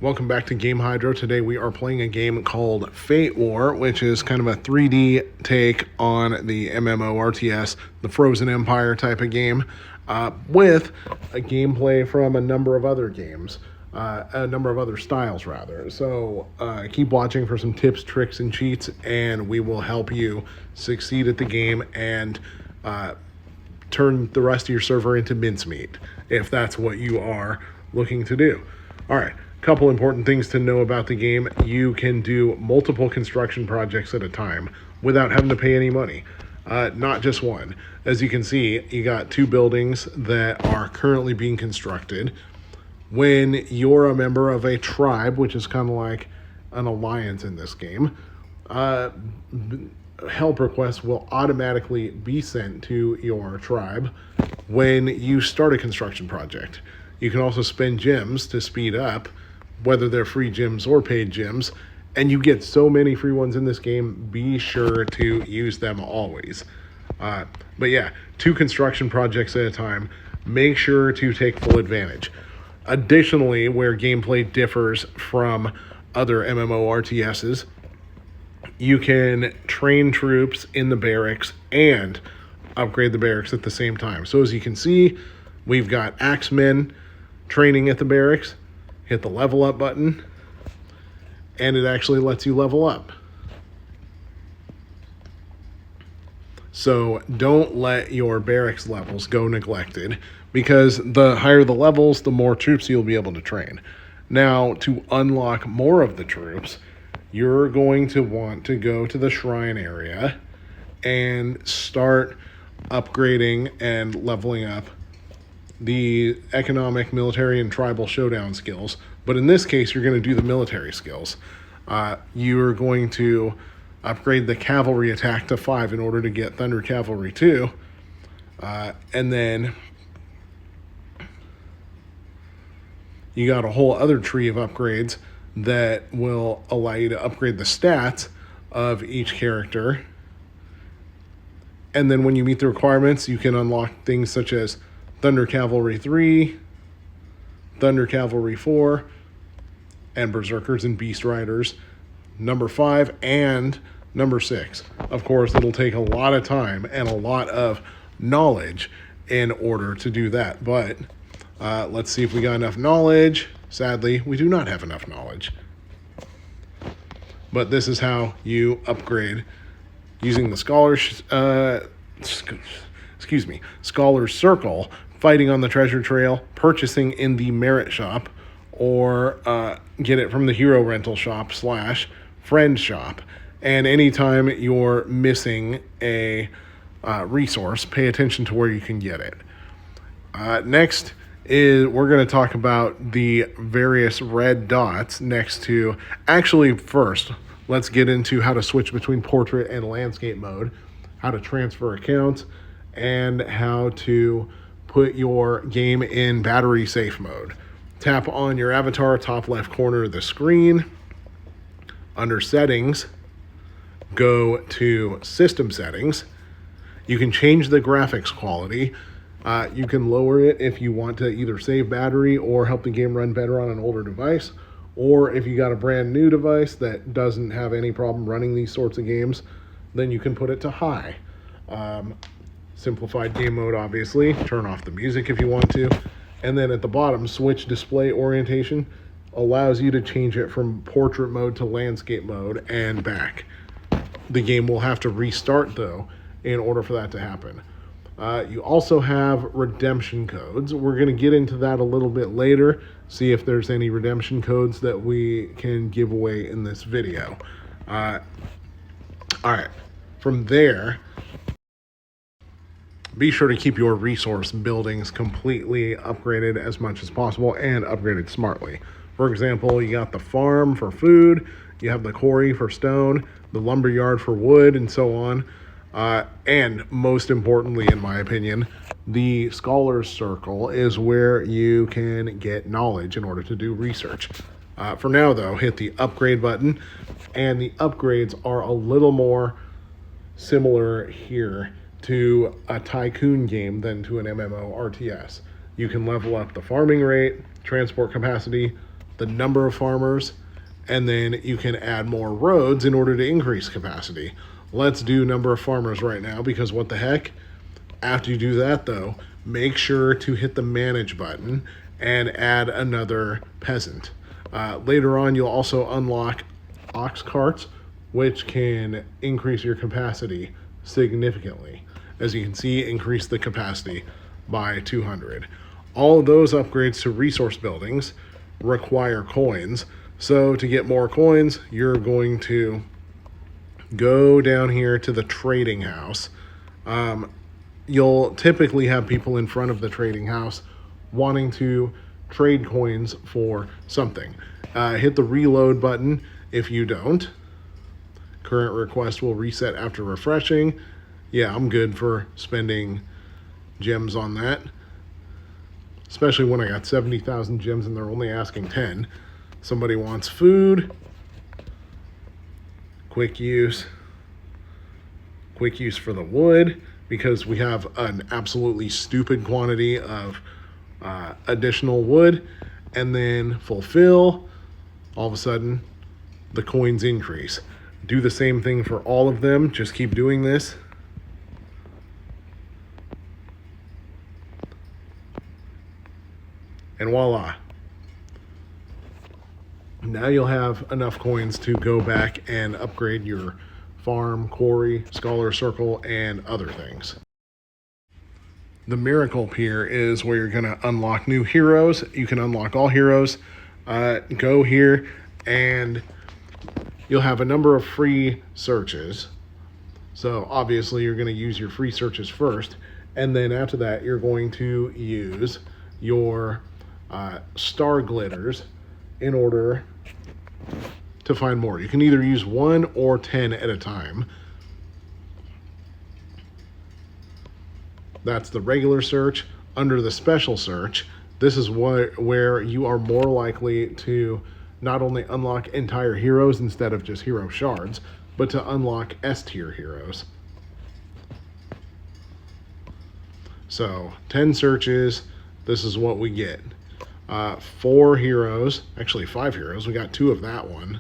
Welcome back to Game Hydro. Today we are playing a game called Fate War, which is kind of a 3D take on the MMORTS, the Frozen Empire type of game, with a gameplay from a number of other games, a number of other styles rather. So keep watching for some tips, tricks, and cheats, and we will help you succeed at the game and turn the rest of your server into mincemeat, if that's what you are looking to do. All right. Couple important things to know about the game. You can do multiple construction projects at a time without having to pay any money. Not just one. As you can see, you got two buildings that are currently being constructed. When you're a member of a tribe, which is kind of like an alliance in this game, help requests will automatically be sent to your tribe when you start a construction project. You can also spend gems to speed up, whether they're free gems or paid gems, and you get so many free ones in this game, be sure to use them always. But yeah, two construction projects at a time. Make sure to take full advantage. Additionally, where gameplay differs from other MMORTSs, you can train troops in the barracks and upgrade the barracks at the same time. So as you can see, we've got axemen training at the barracks. Hit the level up button, and it actually lets you level up. So don't let your barracks levels go neglected, because the higher the levels, the more troops you'll be able to train. Now, to unlock more of the troops, you're going to want to go to the shrine area and start upgrading and leveling up the economic, military, and tribal showdown skills. But in this case, you're going to do the military skills. You're going to upgrade the cavalry attack to 5 in order to get Thunder Cavalry 2. And then you got a whole other tree of upgrades that will allow you to upgrade the stats of each character. And then when you meet the requirements, you can unlock things such as Thunder Cavalry 3, Thunder Cavalry 4, and Berserkers and Beast Riders, number 5 and number 6. Of course, it'll take a lot of time and a lot of knowledge in order to do that. But let's see if we got enough knowledge. Sadly, we do not have enough knowledge. But this is how you upgrade using the Scholar's Circle, fighting on the treasure trail, purchasing in the merit shop, or get it from the hero rental shop / friend shop. And anytime you're missing a resource, pay attention to where you can get it. Next is we're going to talk about the various red dots next to... Actually, first, let's get into how to switch between portrait and landscape mode, how to transfer accounts, and how to put your game in battery safe mode. Tap on your avatar, top left corner of the screen. Under settings, go to system settings. You can change the graphics quality. You can lower it if you want to either save battery or help the game run better on an older device, or if you got a brand new device that doesn't have any problem running these sorts of games, then you can put it to high. Simplified game mode, obviously. Turn off the music if you want to. And then at the bottom, switch display orientation allows you to change it from portrait mode to landscape mode and back. The game will have to restart, though, in order for that to happen. You also have redemption codes. We're going to get into that a little bit later, see if there's any redemption codes that we can give away in this video. All right. From there, be sure to keep your resource buildings completely upgraded as much as possible and upgraded smartly. For example, you got the farm for food, you have the quarry for stone, the lumber yard for wood, and so on. And most importantly, in my opinion, the Scholar's Circle is where you can get knowledge in order to do research. For now, though, hit the upgrade button, and the upgrades are a little more similar here to a tycoon game than to an MMORTS. You can level up the farming rate, transport capacity, the number of farmers, and then you can add more roads in order to increase capacity. Let's do number of farmers right now, because what the heck? After you do that, though, make sure to hit the manage button and add another peasant. Later on, you'll also unlock ox carts, which can increase your capacity significantly. As you can see, increase the capacity by 200. All of those upgrades to resource buildings require coins. So to get more coins, you're going to go down here to the trading house. You'll typically have people in front of the trading house wanting to trade coins for something. Hit the reload button if you don't. Current request will reset after refreshing. Yeah, I'm good for spending gems on that. Especially when I got 70,000 gems and they're only asking 10. Somebody wants food. Quick use. Quick use for the wood, because we have an absolutely stupid quantity of additional wood. And then fulfill. All of a sudden, the coins increase. Do the same thing for all of them. Just keep doing this. And voila. Now you'll have enough coins to go back and upgrade your farm, quarry, scholar circle, and other things. The miracle pier is where you're going to unlock new heroes. You can unlock all heroes. Go here and you'll have a number of free searches. So obviously you're going to use your free searches first, and then after that you're going to use your star glitters in order to find more. You can either use 1 or 10 at a time. That's the regular search. Under the special search, this is where you are more likely to not only unlock entire heroes instead of just hero shards, but to unlock S-tier heroes. So 10 searches, this is what we get. 4 heroes, actually 5 heroes. We got 2 of that one.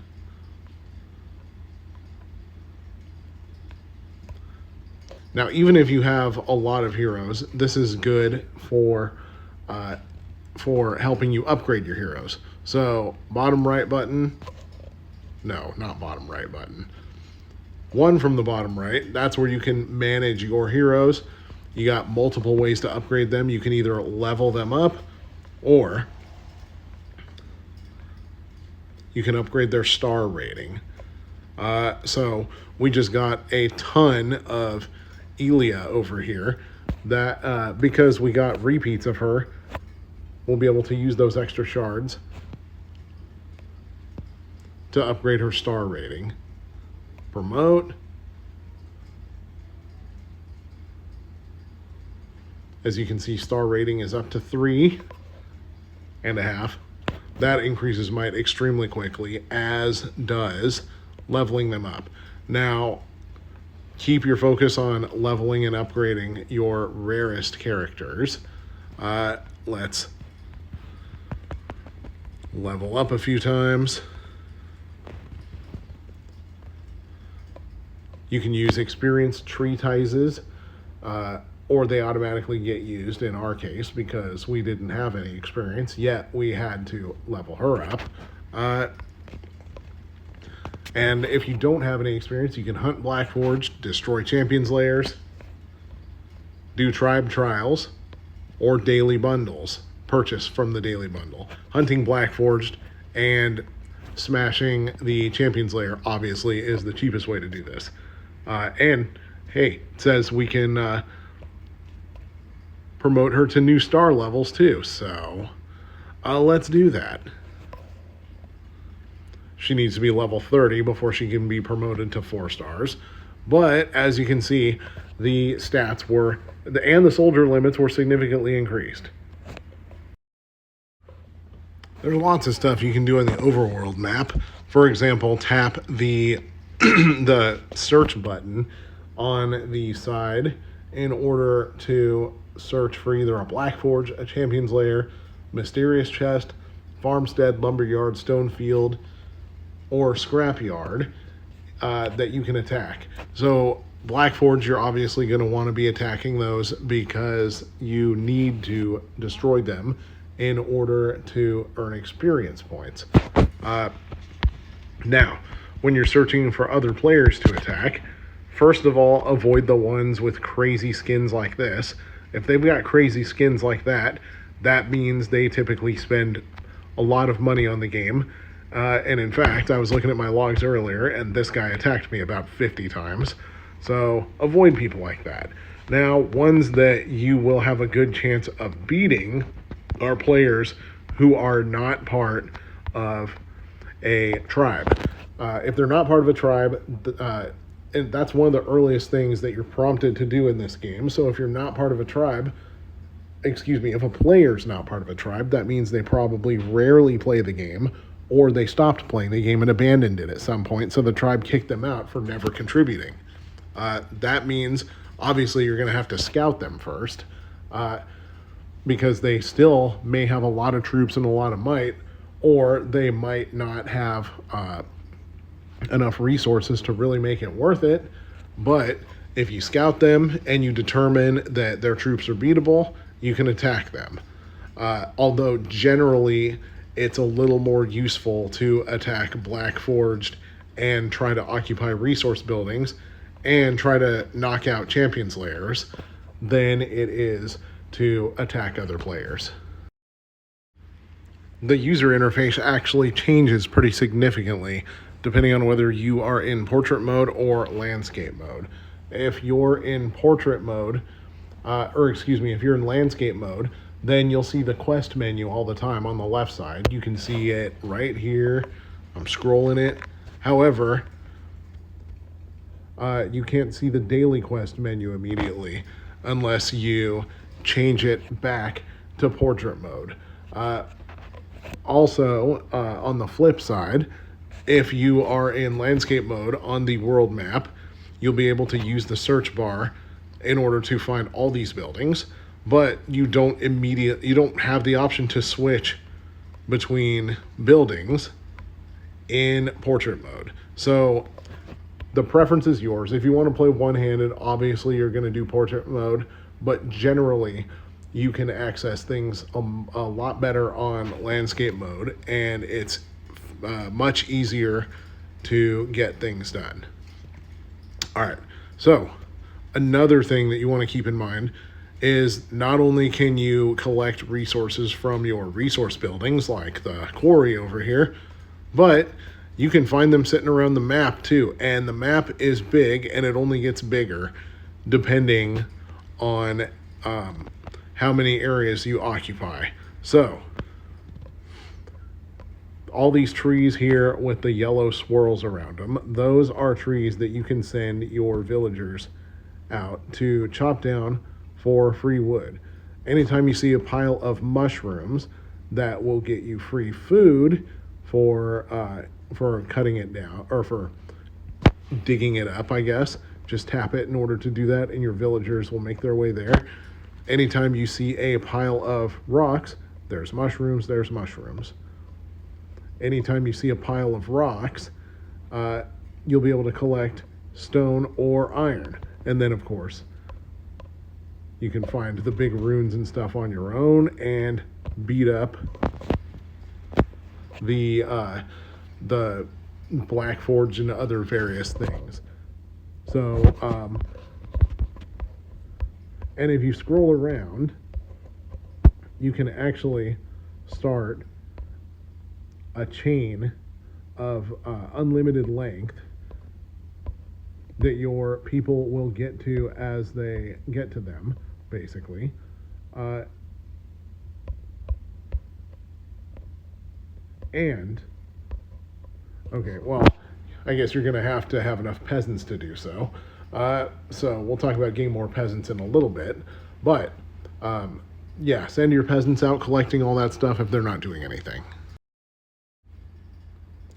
Now, even if you have a lot of heroes, this is good for helping you upgrade your heroes. So, bottom right button. No, not bottom right button. 1 from the bottom right. That's where you can manage your heroes. You got multiple ways to upgrade them. You can either level them up, or you can upgrade their star rating. So we just got a ton of Elia over here. That because we got repeats of her, we'll be able to use those extra shards to upgrade her star rating. Promote. As you can see, star rating is up to 3.5. That increases might extremely quickly, as does leveling them up. Now, keep your focus on leveling and upgrading your rarest characters. Let's level up a few times. You can use experienced treatises, or they automatically get used in our case because we didn't have any experience, yet we had to level her up. And if you don't have any experience, you can hunt Blackforged, destroy champions lairs, do tribe trials, or daily bundles. Purchase from the daily bundle. Hunting Blackforged and smashing the champions lair obviously is the cheapest way to do this. And hey, it says we can promote her to new star levels too, so let's do that. She needs to be level 30 before she can be promoted to 4 stars. But as you can see, the stats were, and the soldier limits were significantly increased. There's lots of stuff you can do in the Overworld map. For example, tap the the search button on the side in order to search for either a Blackforge, a Champion's Lair, Mysterious Chest, farmstead, lumberyard, stone field, or scrapyard that you can attack. So Black Forge, you're obviously going to want to be attacking those because you need to destroy them in order to earn experience points. Now, when you're searching for other players to attack, first of all, avoid the ones with crazy skins like this. If they've got crazy skins like that, that means they typically spend a lot of money on the game. And in fact, I was looking at my logs earlier, and this guy attacked me about 50 times. So avoid people like that. Now, ones that you will have a good chance of beating are players who are not part of a tribe. If they're not part of a tribe, and that's one of the earliest things that you're prompted to do in this game. So if you're not part of a tribe, if a player's not part of a tribe, that means they probably rarely play the game, or they stopped playing the game and abandoned it at some point, so the tribe kicked them out for never contributing. That means, obviously, you're going to have to scout them first, because they still may have a lot of troops and a lot of might, or they might not have enough resources to really make it worth it. But if you scout them and you determine that their troops are beatable, you can attack them. Although generally it's a little more useful to attack Black Forged and try to occupy resource buildings and try to knock out champions lairs than it is to attack other players. The user interface actually changes pretty significantly depending on whether you are in portrait mode or landscape mode. If you're in portrait mode, if you're in landscape mode, then you'll see the quest menu all the time on the left side. You can see it right here. I'm scrolling it. However, you can't see the daily quest menu immediately unless you change it back to portrait mode. Also, on the flip side, if you are in landscape mode on the world map, you'll be able to use the search bar in order to find all these buildings, but you don't have the option to switch between buildings in portrait mode. So the preference is yours. If you want to play one-handed, obviously you're going to do portrait mode, but generally you can access things a lot better on landscape mode, and it's much easier to get things done. All right, so another thing that you want to keep in mind is not only can you collect resources from your resource buildings like the quarry over here, but you can find them sitting around the map too. And the map is big, and it only gets bigger depending on how many areas you occupy. So all these trees here with the yellow swirls around them, those are trees that you can send your villagers out to chop down for free wood. Anytime you see a pile of mushrooms, that will get you free food for cutting it down, or for digging it up, I guess. Just tap it in order to do that, and your villagers will make their way there. Anytime you see a pile of rocks, there's mushrooms, there's mushrooms. Anytime you see a pile of rocks, you'll be able to collect stone or iron. And then, of course, you can find the big runes and stuff on your own and beat up the Black Forge and other various things. So, and if you scroll around, you can actually start a chain of unlimited length that your people will get to as they get to them, basically. Okay, well, I guess you're going to have enough peasants to do so. So we'll talk about getting more peasants in a little bit. But, yeah, send your peasants out collecting all that stuff if they're not doing anything.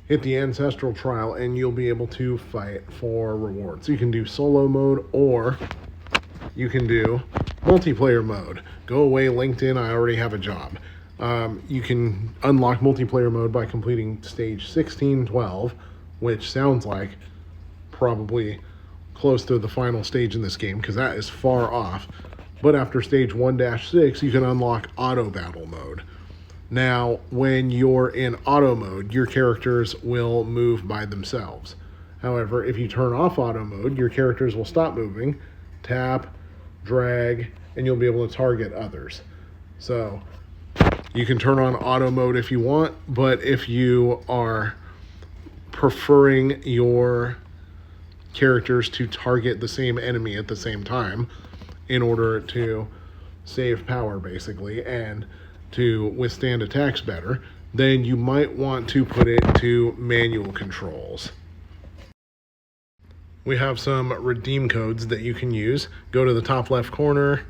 Hit the Ancestral Trial and you'll be able to fight for rewards. You can do solo mode, or you can do multiplayer mode. Go away, LinkedIn, I already have a job. You can unlock multiplayer mode by completing stage 1612, which sounds like probably close to the final stage in this game because that is far off. But after stage 1-6, you can unlock auto battle mode. Now, when you're in auto mode, your characters will move by themselves. However, if you turn off auto mode, your characters will stop moving, tap, drag, and you'll be able to target others. So you can turn on auto mode if you want, but if you are preferring your characters to target the same enemy at the same time in order to save power, basically, and to withstand attacks better, then you might want to put it to manual controls. We have some redeem codes that you can use. Go to the top left corner,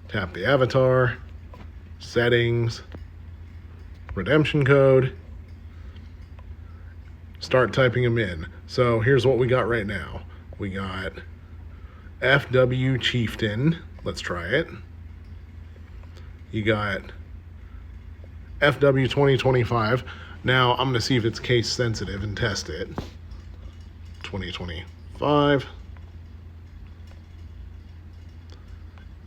tap the avatar, settings, redemption code, start typing them in. So here's what we got right now. We got FW Chieftain. Let's try it. You got FW 2025. Now I'm going to see if it's case sensitive and test it. 2025.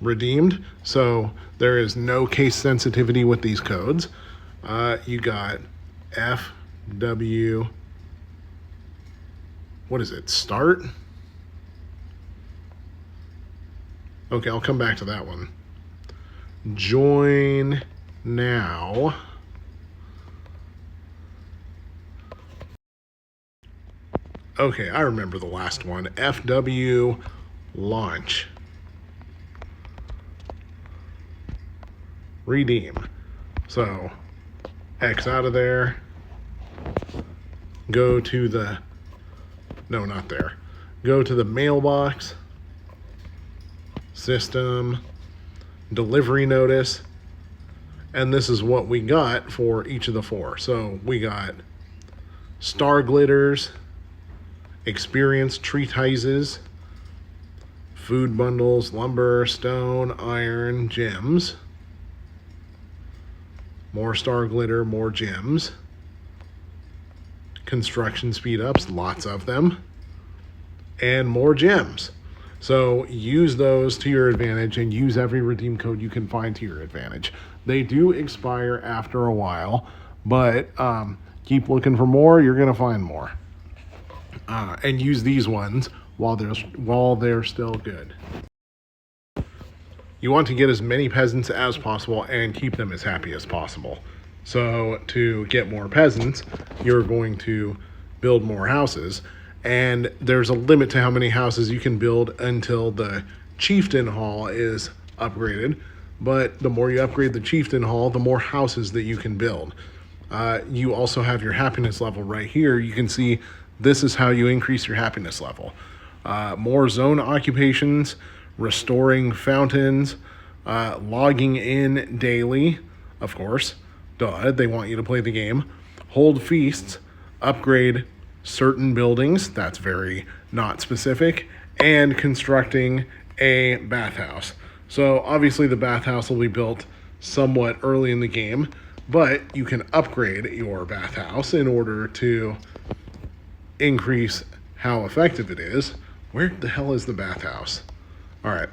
Redeemed. So there is no case sensitivity with these codes. You got FW. What is it? Start? Okay, I'll come back to that one. Join now. Okay, I remember the last one. FW launch. Redeem. So, X out of there. Go to the... No, not there. Go to the mailbox. System. Delivery notice. And this is what we got for each of the four. So, we got star glitters, experience treatises, food bundles, lumber, stone, iron, gems, more star glitter, more gems, construction speed ups, lots of them, and more gems. So use those to your advantage and use every redeem code you can find to your advantage. They do expire after a while, but keep looking for more. You're going to find more. And use these ones while they're still good. You want to get as many peasants as possible and keep them as happy as possible. So to get more peasants, you're going to build more houses. And there's a limit to how many houses you can build until the Chieftain Hall is upgraded. But the more you upgrade the Chieftain Hall, the more houses that you can build. You also have your happiness level right here. You can see this is how you increase your happiness level. More zone occupations, restoring fountains, logging in daily, of course. Duh, they want you to play the game. Hold feasts, upgrade certain buildings, that's very not specific, and constructing a bathhouse. So obviously the bathhouse will be built somewhat early in the game, but you can upgrade your bathhouse in order to increase how effective it is. Where the hell is the bathhouse? All right,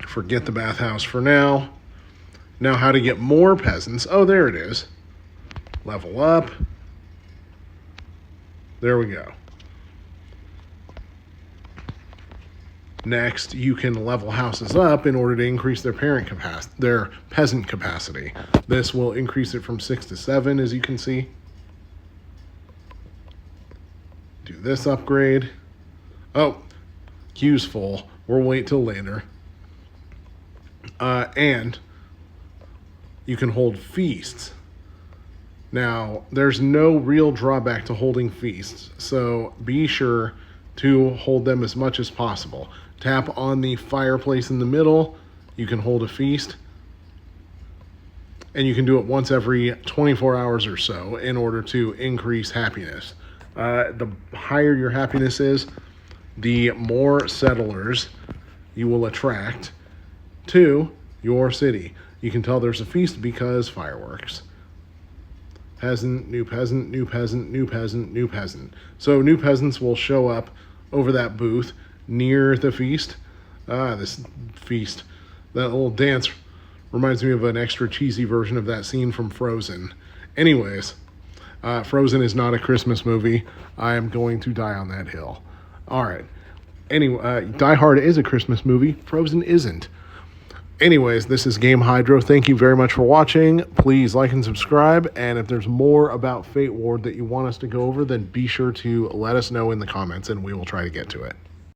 forget the bathhouse for now. Now how to get more peasants. Oh, there it is. Level up. There we go. Next, you can level houses up in order to increase their peasant capacity. This will increase it from 6 to 7, as you can see. Do this upgrade. Oh, queue's full. We'll wait till later. And you can hold feasts. Now, there's no real drawback to holding feasts, so be sure to hold them as much as possible. Tap on the fireplace in the middle. You can hold a feast. And you can do it once every 24 hours or so in order to increase happiness. The higher your happiness is, the more settlers you will attract to your city. You can tell there's a feast because fireworks. Peasant, new peasant, new peasant, new peasant, new peasant. So new peasants will show up over that booth near the feast. This feast. That little dance reminds me of an extra cheesy version of that scene from Frozen. Anyways, Frozen is not a Christmas movie. I am going to die on that hill. All right. Anyway, Die Hard is a Christmas movie. Frozen isn't. Anyways, this is Game Hydro. Thank you very much for watching. Please like and subscribe. And if there's more about Fate Ward that you want us to go over, then be sure to let us know in the comments and we will try to get to it.